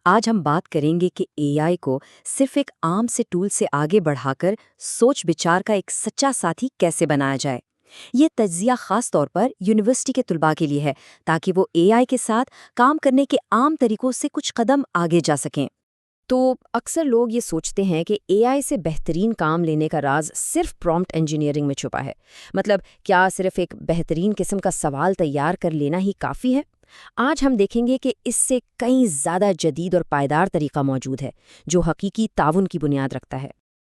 आज हम बात करेंगे कि एआई को सिर्फ एक आम से टूल से आगे बढ़ाकर सोच विचार का एक सच्चा साथी कैसे बनाया जाए। ये तज्जिया खास तौर पर यूनिवर्सिटी के तुलबा के लिए है, ताकि वो एआई के साथ काम करने के आम तरीकों से कुछ कदम आगे जा सकें। तो अक्सर लोग ये सोचते हैं कि एआई से बेहतरीन काम लेने का राज सिर्फ प्रॉम्प्ट इंजीनियरिंग में छुपा है। मतलब क्या सिर्फ एक बेहतरीन किस्म का सवाल तैयार कर लेना ही काफ़ी है? आज हम देखेंगे कि इससे कई ज़्यादा जदीद और पायदार तरीका मौजूद है, जो हकीकी ताउन की बुनियाद रखता है।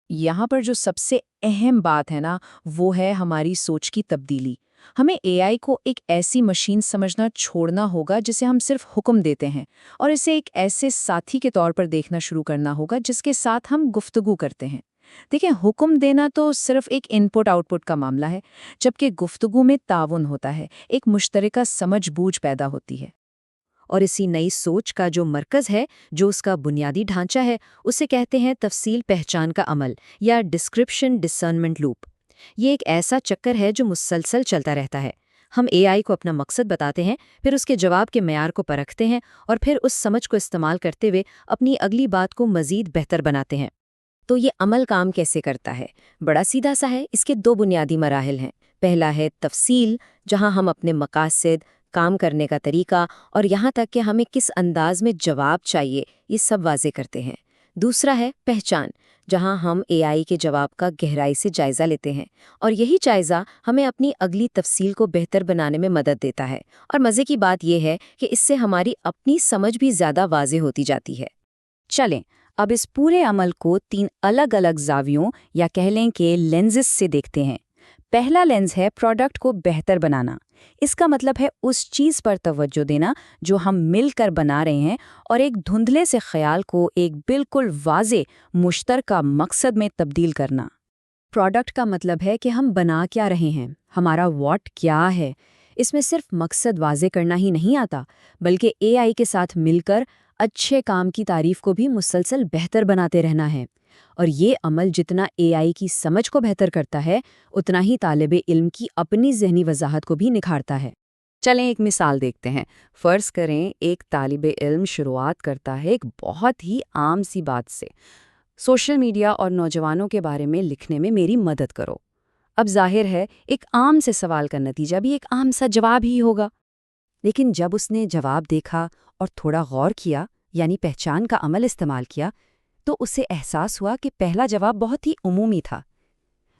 यहाँ पर जो सबसे अहम बात है ना, वो है हमारी सोच की तब्दीली। हमें एआई को एक ऐसी मशीन समझना छोड़ना होगा जिसे हम सिर्फ हुक्म देते हैं, और इसे एक ऐसे साथी के तौर पर देखना शुरू करना होगा जिसके साथ हम गुफ्तगू करते हैं। देखिए, हुक्म देना तो सिर्फ एक इनपुट आउटपुट का मामला है, जबकि गुफ्तगू में ताउन होता है, एक मुश्तरका समझ-बूझ पैदा होती है। और इसी नई सोच का जो मरकज़ है, जो उसका बुनियादी ढांचा है, उसे कहते हैं तफसील पहचान का अमल या डिस्क्रिप्शन डिसर्नमेंट लूप। ये एक ऐसा चक्कर है जो मुसलसल चलता रहता है। हम एआई को अपना मकसद बताते हैं, फिर उसके जवाब के मेयार को परखते हैं और फिर उस समझ को इस्तेमाल करते हुए अपनी अगली बात को मज़ीद बेहतर बनाते हैं। तो ये अमल काम कैसे करता है? बड़ा सीधा सा है। इसके दो बुनियादी मराहिल हैं। पहला है तफसील, जहां हम अपने मकासद, काम करने का तरीका और यहाँ तक कि हमें किस अंदाज में जवाब चाहिए, ये सब वाजे करते हैं। दूसरा है पहचान, जहां हम एआई के जवाब का गहराई से जायज़ा लेते हैं, और यही जायज़ा हमें अपनी अगली तफसील को बेहतर बनाने में मदद देता है। और मज़े की बात यह है कि इससे हमारी अपनी समझ भी ज़्यादा वाज़ेह होती जाती है। चलें, अब इस पूरे अमल को 3 अलग-अलग ज़ावियों या कह लें कि लेंसेस से देखते हैं। पहला लेंस है प्रोडक्ट को बेहतर बनाना। इसका मतलब है उस चीज़ पर तवज्जो देना जो हम मिलकर बना रहे हैं, और एक धुंधले से ख्याल को एक बिल्कुल वाज़े मुश्तरका मकसद में तब्दील करना। प्रोडक्ट का मतलब है कि हम बना क्या रहे हैं, हमारा व्हाट क्या है। इसमें सिर्फ मकसद वाज़े करना ही नहीं आता, बल्कि एआई के साथ मिलकर अच्छे काम की तारीफ को भी मुसलसल बेहतर बनाते रहना है। और ये अमल जितना एआई की समझ को बेहतर करता है, उतना ही तालिबे इल्म की अपनी ज़हनी वजाहत को भी निखारता है। चलें एक मिसाल देखते हैं। फ़र्ज़ करें एक तालिबे इल्म शुरुआत करता है एक बहुत ही आम सी बात से, सोशल मीडिया और नौजवानों के बारे में लिखने में मेरी मदद करो। अब जाहिर है एक आम से सवाल का नतीजा भी एक आम सा जवाब ही होगा। लेकिन जब उसने जवाब देखा और थोड़ा गौर किया, यानी पहचान का अमल इस्तेमाल किया, तो उसे एहसास हुआ कि पहला जवाब बहुत ही उमूमी था।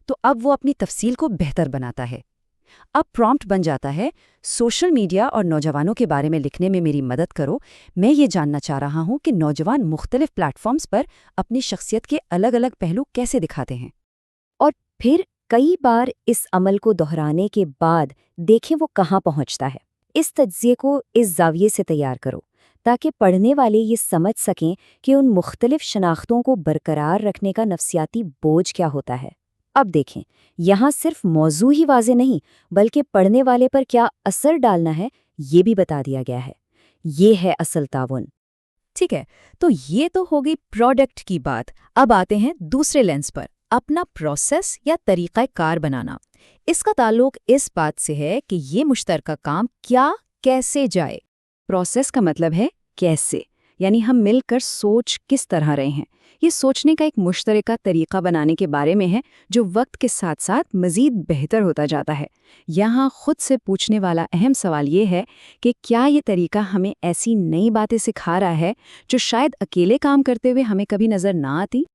तो अब वो अपनी तफसील को बेहतर बनाता है। अब प्रॉम्प्ट बन जाता है, सोशल मीडिया और नौजवानों के बारे में लिखने में मेरी मदद करो। मैं ये जानना चाह रहा हूँ कि नौजवान मुख्तलिफ प्लेटफॉर्म्स पर अपनी शख्सियत के अलग अलग पहलू कैसे दिखाते हैं। और फिर कई बार इस अमल को दोहराने के बाद देखें वो कहाँ पहुँचता है। इस तज्ज़िये को इस ज़ाविये से तैयार करो ताकि पढ़ने वाले ये समझ सकें कि उन मुख्तलिफ शनाख्तों को बरकरार रखने का नफसियाती बोझ क्या होता है। अब देखें, यहाँ सिर्फ मौजू ही वाज़े नहीं, बल्कि पढ़ने वाले पर क्या असर डालना है, ये भी बता दिया गया है। ये है असल ताउन। ठीक है, तो ये तो हो गई प्रोडक्ट की बात। अब आते हैं दूसरे लेंस पर, अपना प्रोसेस या तरीक़ा कार बनाना। इसका ताल्लुक इस बात से है कि ये मुश्तरका काम क्या कैसे जाए। प्रोसेस का मतलब है कैसे, यानी हम मिलकर सोच किस तरह रहे हैं। ये सोचने का एक मुश्तरका तरीका बनाने के बारे में है, जो वक्त के साथ साथ मज़ीद बेहतर होता जाता है। यहाँ खुद से पूछने वाला अहम सवाल ये है कि क्या ये तरीका हमें ऐसी नई बातें सिखा रहा है जो शायद अकेले काम करते हुए हमें कभी नज़र ना आती।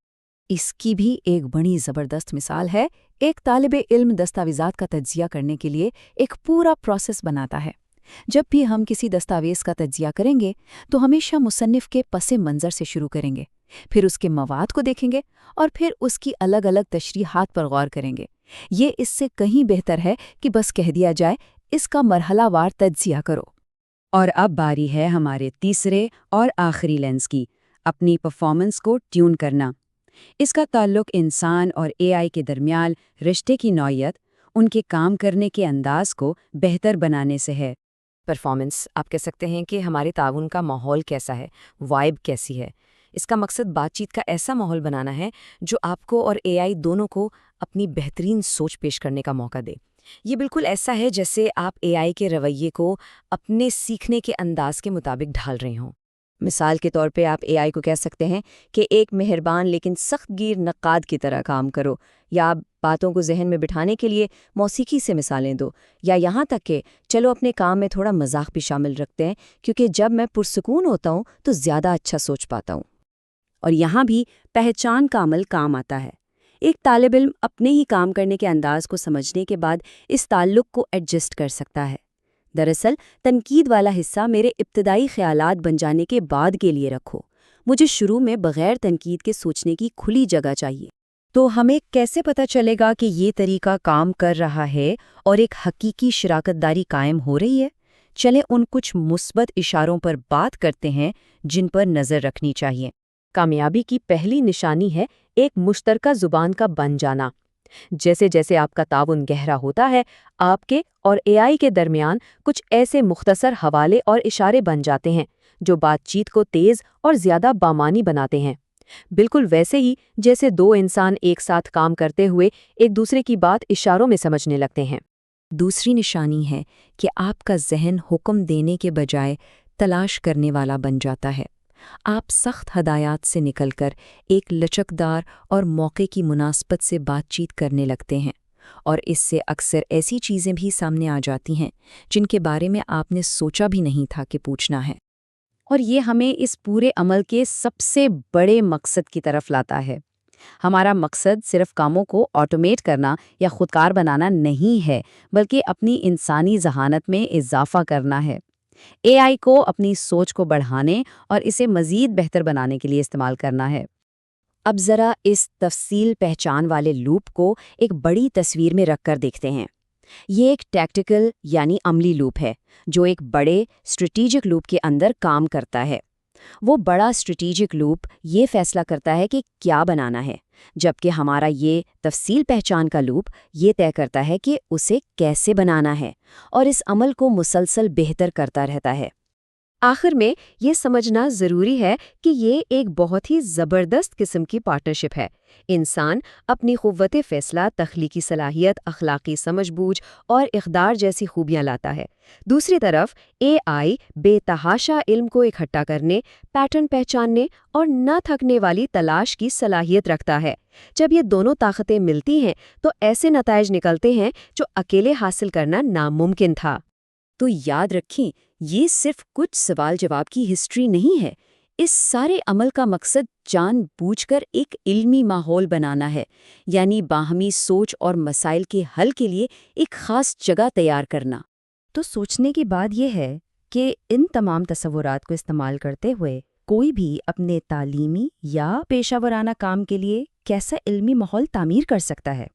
इसकी भी एक बड़ी ज़बरदस्त मिसाल है। एक तालिबे इल्म दस्तावेज़ात का तज्ज़िया करने के लिए एक पूरा प्रोसेस बनाता है। जब भी हम किसी दस्तावेज़ का तज्ज़िया करेंगे तो हमेशा मुसन्निफ़ के पसे मंज़र से शुरू करेंगे, फिर उसके मवाद को देखेंगे और फिर उसकी अलग अलग तशरीहात पर गौर करेंगे। ये इससे कहीं बेहतर है कि बस कह दिया जाए इसका मरहलावार तज्ज़िया करो। और अब बारी है हमारे तीसरे और आखिरी लेंस की, अपनी परफॉर्मेंस को ट्यून करना। इसका ताल्लुक इंसान और एआई के दरमियान रिश्ते की नौयत, उनके काम करने के अंदाज को बेहतर बनाने से है। परफॉर्मेंस, आप कह सकते हैं कि हमारे ताउन का माहौल कैसा है, वाइब कैसी है। इसका मकसद बातचीत का ऐसा माहौल बनाना है जो आपको और एआई दोनों को अपनी बेहतरीन सोच पेश करने का मौका दे। ये बिल्कुल ऐसा है जैसे आप एआई के रवैये को अपने सीखने के अंदाज के मुताबिक ढाल रहे हों। مثال کے طور پہ آپ AI کو کہہ سکتے ہیں کہ ایک مہربان لیکن سخت گیر نقاد کی طرح کام کرو، یا آپ باتوں کو ذہن میں بٹھانے کے لیے موسیقی سے مثالیں دو، یا یہاں تک کہ چلو اپنے کام میں تھوڑا مذاق بھی شامل رکھتے ہیں، کیونکہ جب میں پرسکون ہوتا ہوں تو زیادہ اچھا سوچ پاتا ہوں۔ اور یہاں بھی پہچان کا عمل کام آتا ہے۔ ایک طالب علم اپنے ہی کام کرنے کے انداز کو سمجھنے کے بعد اس تعلق کو ایڈجسٹ کر سکتا ہے۔ دراصل تنقید والا حصہ میرے ابتدائی خیالات بن جانے کے بعد کے لیے رکھو، مجھے شروع میں بغیر تنقید کے سوچنے کی کھلی جگہ چاہیے۔ تو ہمیں کیسے پتہ چلے گا کہ یہ طریقہ کام کر رہا ہے اور ایک حقیقی شراکت داری قائم ہو رہی ہے؟ چلیں ان کچھ مثبت اشاروں پر بات کرتے ہیں جن پر نظر رکھنی چاہیے۔ کامیابی کی پہلی نشانی ہے ایک مشترکہ زبان کا بن جانا۔ جیسے جیسے آپ کا تعاون گہرا ہوتا ہے، آپ کے اور AI کے درمیان کچھ ایسے مختصر حوالے اور اشارے بن جاتے ہیں جو بات چیت کو تیز اور زیادہ بامانی بناتے ہیں، بالکل ویسے ہی جیسے دو انسان ایک ساتھ کام کرتے ہوئے ایک دوسرے کی بات اشاروں میں سمجھنے لگتے ہیں۔ دوسری نشانی ہے کہ آپ کا ذہن حکم دینے کے بجائے تلاش کرنے والا بن جاتا ہے۔ آپ سخت ہدایات سے نکل کر ایک لچکدار اور موقع کی مناسبت سے بات چیت کرنے لگتے ہیں، اور اس سے اکثر ایسی چیزیں بھی سامنے آ جاتی ہیں جن کے بارے میں آپ نے سوچا بھی نہیں تھا کہ پوچھنا ہے۔ اور یہ ہمیں اس پورے عمل کے سب سے بڑے مقصد کی طرف لاتا ہے۔ ہمارا مقصد صرف کاموں کو آٹومیٹ کرنا یا خودکار بنانا نہیں ہے، بلکہ اپنی انسانی ذہانت میں اضافہ کرنا ہے۔ AI کو اپنی سوچ کو بڑھانے اور اسے مزید بہتر بنانے کے لیے استعمال کرنا ہے۔ اب ذرا اس تفصیل پہچان والے لوپ کو ایک بڑی تصویر میں رکھ کر دیکھتے ہیں۔ یہ ایک ٹیکٹیکل یعنی عملی لوپ ہے جو ایک بڑے اسٹریٹجک لوپ کے اندر کام کرتا ہے۔ وہ بڑا اسٹریٹجک لوپ یہ فیصلہ کرتا ہے کہ کیا بنانا ہے، جبکہ ہمارا یہ تفصیل پہچان کا لوپ یہ طے کرتا ہے کہ اسے کیسے بنانا ہے، اور اس عمل کو مسلسل بہتر کرتا رہتا ہے۔ آخر میں یہ سمجھنا ضروری ہے کہ یہ ایک بہت ہی زبردست قسم کی پارٹنرشپ ہے۔ انسان اپنی قوت فیصلہ، تخلیقی صلاحیت، اخلاقی سمجھ بوجھ اور اقدار جیسی خوبیاں لاتا ہے۔ دوسری طرف AI بے تحاشا علم کو اکٹھا کرنے، پیٹرن پہچاننے اور نہ تھکنے والی تلاش کی صلاحیت رکھتا ہے۔ جب یہ دونوں طاقتیں ملتی ہیں تو ایسے نتائج نکلتے ہیں جو اکیلے حاصل کرنا ناممکن تھا۔ تو یاد رکھیں، یہ صرف کچھ سوال جواب کی ہسٹری نہیں ہے۔ اس سارے عمل کا مقصد جان بوجھ کر ایک علمی ماحول بنانا ہے، یعنی باہمی سوچ اور مسائل کے حل کے لیے ایک خاص جگہ تیار کرنا۔ تو سوچنے کی بات یہ ہے کہ ان تمام تصورات کو استعمال کرتے ہوئے کوئی بھی اپنے تعلیمی یا پیشہ ورانہ کام کے لیے کیسا علمی ماحول تعمیر کر سکتا ہے۔